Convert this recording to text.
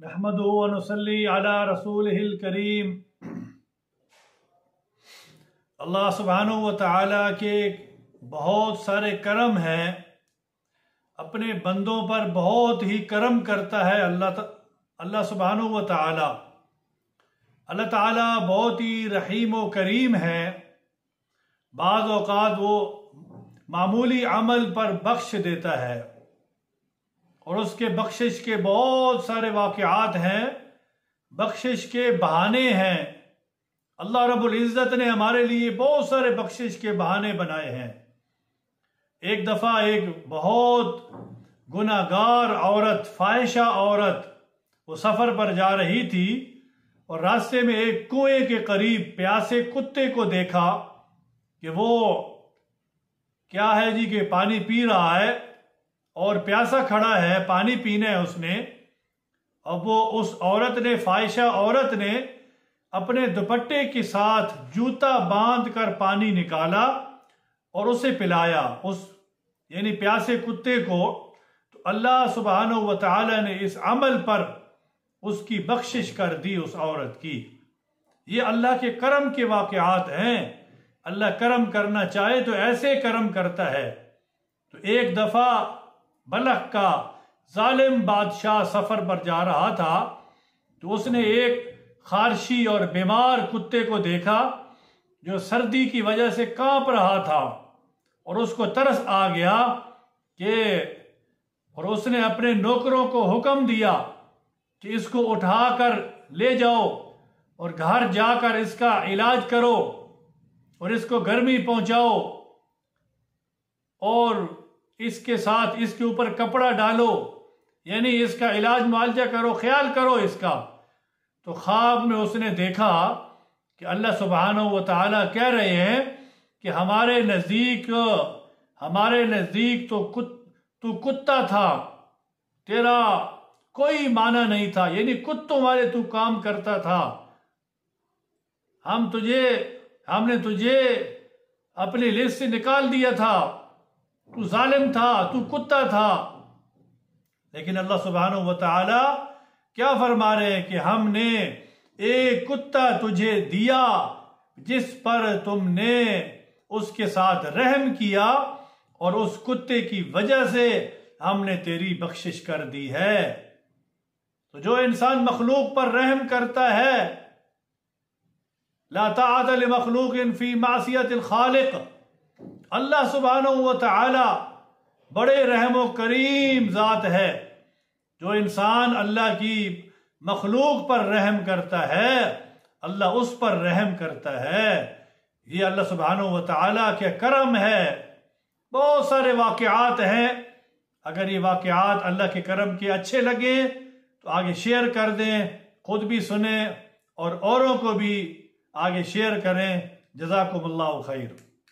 नहमदुहु व नुसल्ली अला रसूलिहिल करीम। अल्लाह सुब्हानहु व तआला के बहुत सारे करम हैं, अपने बंदों पर बहुत ही करम करता है अल्लाह सुब्हानहु व तआला। अल्लाह ताला बहुत ही रहीम व करीम है। बाज़ औक़ात वो मामूली अमल पर बख्श देता है और उसके बख्शिश के बहुत सारे वाक़यात हैं, बख्शिश के बहाने हैं। अल्लाह रब्बुल इज़्ज़त ने हमारे लिए बहुत सारे बख्शिश के बहाने बनाए हैं। एक दफ़ा एक बहुत गुनाहगार औरत, फाहिशा औरत, वो सफ़र पर जा रही थी और रास्ते में एक कुएं के करीब प्यासे कुत्ते को देखा कि वो क्या है जी कि पानी पी रहा है और प्यासा खड़ा है, पानी पीना है उसने। अब वो उस औरत ने, फाहिशा औरत ने अपने दुपट्टे के साथ जूता बांध कर पानी निकाला और उसे पिलाया, उस यानी प्यासे कुत्ते को। तो अल्लाह सुब्हानहु व तआला ने इस अमल पर उसकी बख्शिश कर दी उस औरत की। ये अल्लाह के करम के वाक़यात हैं। अल्लाह करम करना चाहे तो ऐसे करम करता है। तो एक दफा बलख का जालिम बादशाह सफर पर जा रहा था, तो उसने एक खारशी और बीमार कुत्ते को देखा जो सर्दी की वजह से कांप रहा था और उसको तरस आ गया और उसने अपने नौकरों को हुक्म दिया कि इसको उठाकर ले जाओ और घर जाकर इसका इलाज करो और इसको गर्मी पहुंचाओ और इसके साथ इसके ऊपर कपड़ा डालो, यानी इसका इलाज मुआलजा करो, ख्याल करो इसका। तो ख्वाब में उसने देखा कि अल्लाह सुब्हानहु व तआला कह रहे हैं कि हमारे नज़दीक तो तू कुत्ता था, तेरा कोई माना नहीं था, यानी कुत्तों वाले तू काम करता था। हमने तुझे अपनी लिस्ट से निकाल दिया था, तू जालिम था, तू कुत्ता था। लेकिन अल्लाह सुब्हानहु व तआला क्या फरमा रहे हैं कि हमने एक कुत्ता तुझे दिया जिस पर तुमने उसके साथ रहम किया और उस कुत्ते की वजह से हमने तेरी बख्शिश कर दी है। तो जो इंसान मखलूक पर रहम करता है, ला ताअत लिमखलूकिन फी मासियतिल खालिक, अल्लाह सुब्हानहु व तआला बड़े रहम व करीम जात है। जो इंसान अल्लाह की मखलूक पर रहम करता है, अल्लाह उस पर रहम करता है। ये अल्लाह सुब्हानहु व तआला के करम है। बहुत सारे वाक़यात हैं। अगर ये वाक़यात अल्लाह के करम के अच्छे लगे तो आगे शेयर कर दें, खुद भी सुने और औरों को भी आगे शेयर करें। जज़ाकुमुल्लाहु खैर।